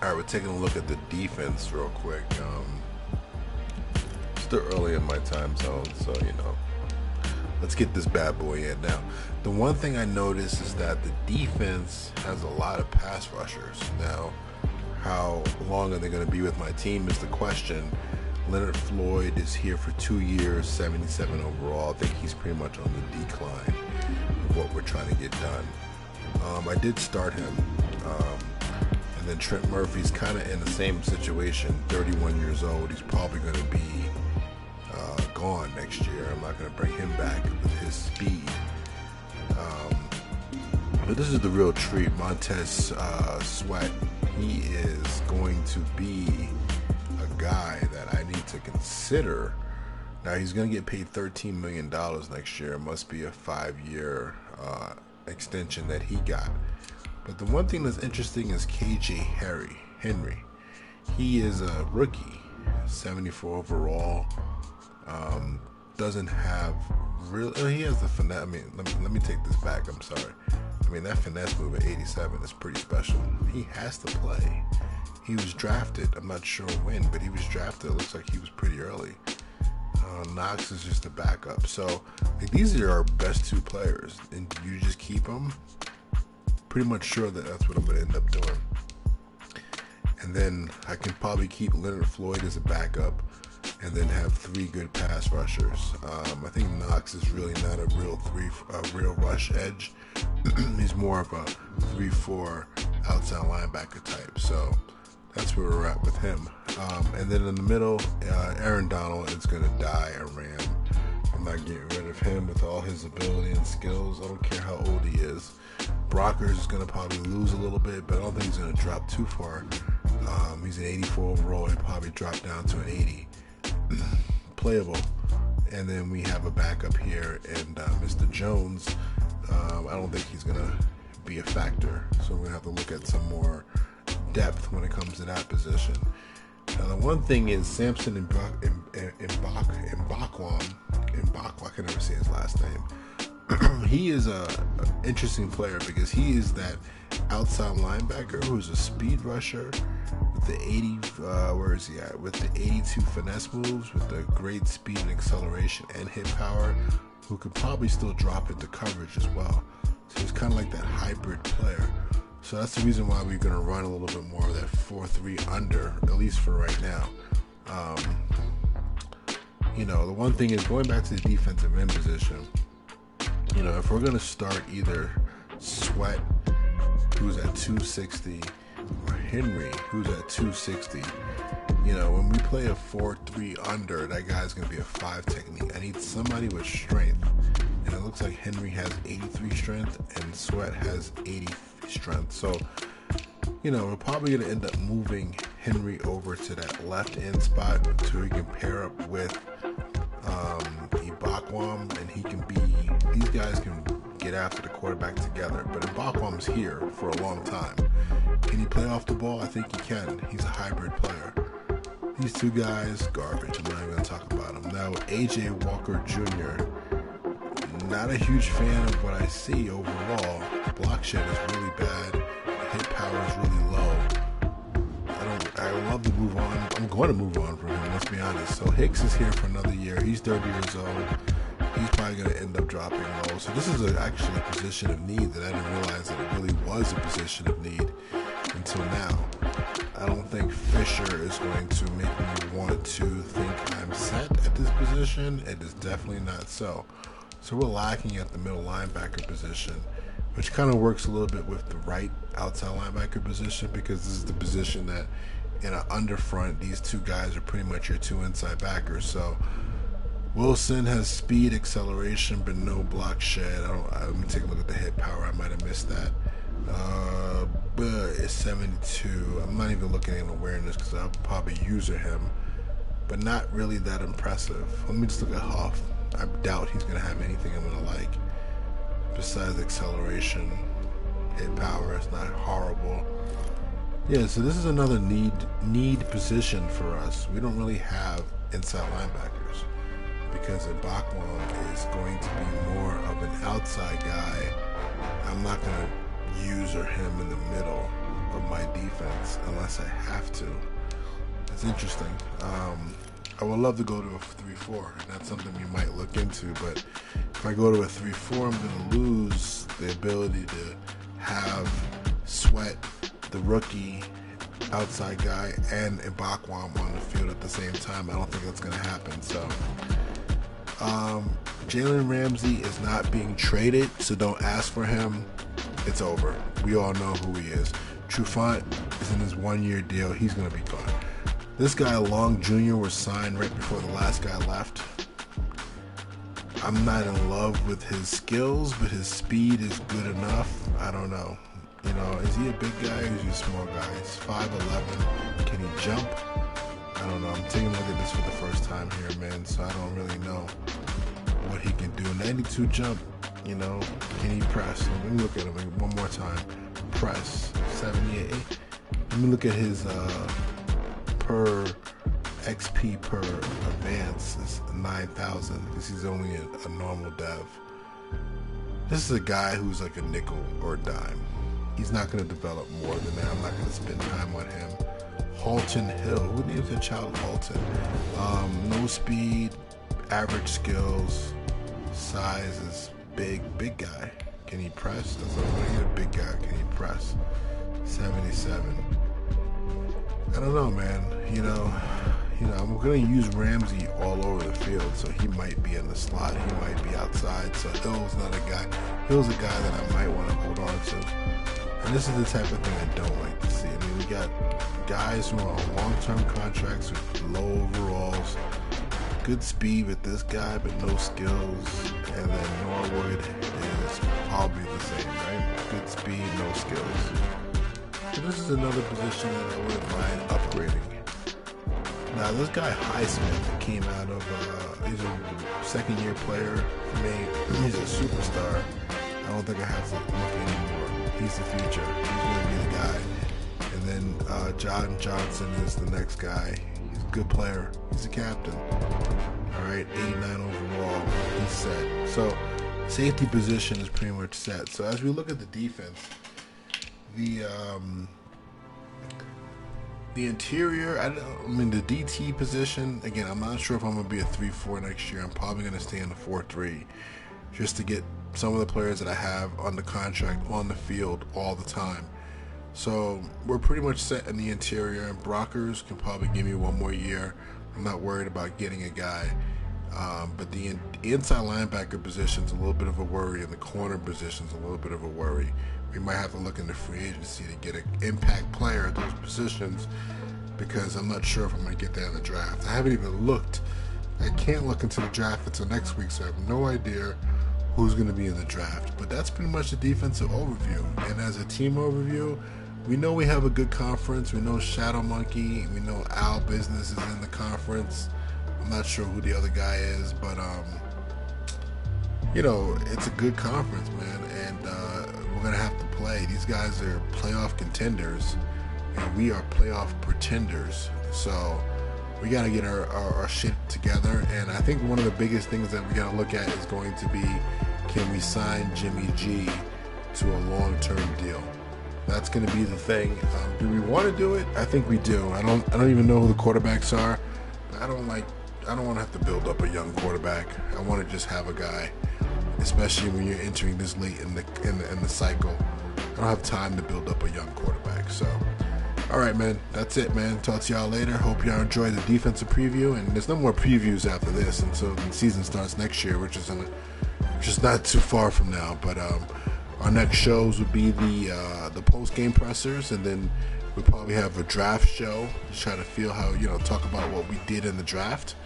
All right, we're taking a look at the defense real quick. Still early in my time zone, so let's get this bad boy in. Now, the one thing I noticed is that the defense has a lot of pass rushers. Now, how long are they going to be with my team is the question. Leonard Floyd is here for 2 years, 77 overall. I think he's pretty much on the decline of what we're trying to get done. I did start him. And then Trent Murphy's kind of in the same situation, 31 years old. He's probably going to be gone next year. I'm not going to bring him back with his speed. But this is the real treat. Montez Sweat, he is going to be a guy that I need to consider. Now, he's going to get paid $13 million next year. It must be a 5-year extension that he got. But the one thing that's interesting is KJ Henry. He is a rookie, 74 overall. Doesn't have real. He has the finesse. I mean, let me take this back. I'm sorry. I mean, that finesse move at 87 is pretty special. He has to play. He was drafted. I'm not sure when, but he was drafted. It looks like he was pretty early. Knox is just a backup. So these are our best two players, and you just keep them. Pretty much sure that that's what I'm going to end up doing. And then I can probably keep Leonard Floyd as a backup and then have 3 good pass rushers. I think Knox is really not a real rush edge. He's more of a 3-4 outside linebacker type. So that's where we're at with him. And then in the middle, Aaron Donald is going to die a Ram. I'm not getting rid of him with all his ability and skills. I don't care how old he is. Brockers is going to probably lose a little bit, but I don't think he's going to drop too far. He's an 84 overall. He'll probably drop down to an 80. Playable. And then we have a backup here, and Mr. Jones, I don't think he's going to be a factor. So we're going to have to look at some more depth when it comes to that position. Now, the one thing is Samson and Mbakwa, I can never say his last name. He is a interesting player because he is that outside linebacker who's a speed rusher with the 82 finesse moves, with the great speed and acceleration and hit power, who could probably still drop into coverage as well. So he's kind of like that hybrid player. So that's the reason why we're going to run a little bit more of that 4-3 under, at least for right now. The one thing is, going back to the defensive end position, if we're going to start either Sweat, who's at 260, or Henry, who's at 260, when we play a 4-3 under, that guy's going to be a 5 technique. I need somebody with strength. And it looks like Henry has 83 strength and Sweat has 80 strength. So, we're probably going to end up moving Henry over to that left end spot so he can pair up with Ibakwam, and these guys can get after the quarterback together. But Ibakwam's here for a long time. Can he play off the ball? I think he can. He's a hybrid player. These two guys, garbage. I'm not even going to talk about them. Now, AJ Walker Jr., not a huge fan of what I see overall. Block shed is really bad. Hit power is really low. I love to move on. I'm going to move on from him, let's be honest. So Hicks is here for another year. He's 30 years old. He's probably going to end up dropping low. So this is actually a position of need that I didn't realize that it really was a position of need until now. I don't think Fisher is going to make me want to think I'm set at this position. It is definitely not so. So we're lacking at the middle linebacker position, which kind of works a little bit with the right outside linebacker position, because this is the position that in an underfront, these two guys are pretty much your 2 inside backers. So Wilson has speed, acceleration, but no block shed. Let me take a look at the hit power. I might have missed that. But it's 72. I'm not even looking at awareness because I'll probably user him, but not really that impressive. Let me just look at Huff. I doubt he's going to have anything I'm going to like besides acceleration. Hit power is not horrible. Yeah, so this is another need position for us. We don't really have inside linebackers because Ibakwam is going to be more of an outside guy. I'm not going to user him in the middle of my defense unless unless I have to. It's interesting. I would love to go to a 3-4, and that's something we might look into. But if I go to a 3-4, I'm going to lose the ability to have Sweat, the rookie outside guy, and Ibaka on the field at the same time. I don't think that's going to happen. So Jalen Ramsey is not being traded, so don't ask for him. It's over. We all know who he is. Trufant is in his 1-year deal. He's going to be gone. This guy, Long Jr., was signed right before the last guy left. I'm not in love with his skills, but his speed is good enough. I don't know. You know, is he a big guy or is he a small guy? He's 5'11". Can he jump? I don't know. I'm taking a look at this for the first time here, man, so I don't really know what he can do. 92 jump, you know. Can he press? Let me look at him one more time. Press. 78. Let me look at his per XP per advance is 9,000 because he's only a normal dev. This is a guy who's like a nickel or a dime. He's not going to develop more than that. I'm not going to spend time on him. Halton Hill. Who names a child Halton? No speed, average skills, size is big guy. Can he press? That's what I need, a big guy. Can he press? 77. I don't know, man. You know, I'm going to use Ramsey all over the field, so he might be in the slot. He might be outside. So Hill's not a guy. Hill's a guy that I might want to hold on to. And this is the type of thing I don't like to see. I mean, we got guys who are on long-term contracts with low overalls, good speed with this guy, but no skills. And then Norwood is probably the same, right? Good speed, no skills. So this is another position that I wouldn't mind upgrading. Now, this guy Highsmith came out of, he's a second-year player for me. He's a superstar. I don't think I have to look anymore. He's the future. He's going to be the guy. And then John Johnson is the next guy. He's a good player. He's a captain. All right, 89 overall. He's set. So safety position is pretty much set. So as we look at the defense, the interior, I mean the DT position, again, I'm not sure if I'm going to be a 3-4 next year. I'm probably going to stay in the 4-3 just to get some of the players that I have on the contract on the field all the time. So we're pretty much set in the interior, and Brockers can probably give me one more year. I'm not worried about getting a guy. But the inside linebacker position is a little bit of a worry, and the corner position is a little bit of a worry. We might have to look into free agency to get an impact player at those positions because I'm not sure if I'm going to get that in the draft. I haven't even looked. I can't look into the draft until next week, so I have no idea who's going to be in the draft. But that's pretty much the defensive overview. And as a team overview, we know we have a good conference. We know Shadow Monkey. We know Al Business is in the conference. I'm not sure who the other guy is, but you know, it's a good conference, man, and we're gonna have to play. These guys are playoff contenders, and we are playoff pretenders. So we gotta get our shit together. And I think one of the biggest things that we gotta look at is going to be, can we sign Jimmy G to a long-term deal? That's going to be the thing. Do we want to do it? I think we do. I don't even know who the quarterbacks are. I don't want to have to build up a young quarterback. I want to just have a guy, especially when you're entering this late in the cycle. I don't have time to build up a young quarterback. So, all right, man. That's it, man. Talk to y'all later. Hope y'all enjoy the defensive preview. And there's no more previews after this until the season starts next year, which is not too far from now. But our next shows would be the post-game pressers, and then we'll probably have a draft show to try to feel how, talk about what we did in the draft.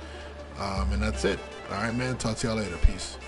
And that's it. All right, man. Talk to y'all later. Peace.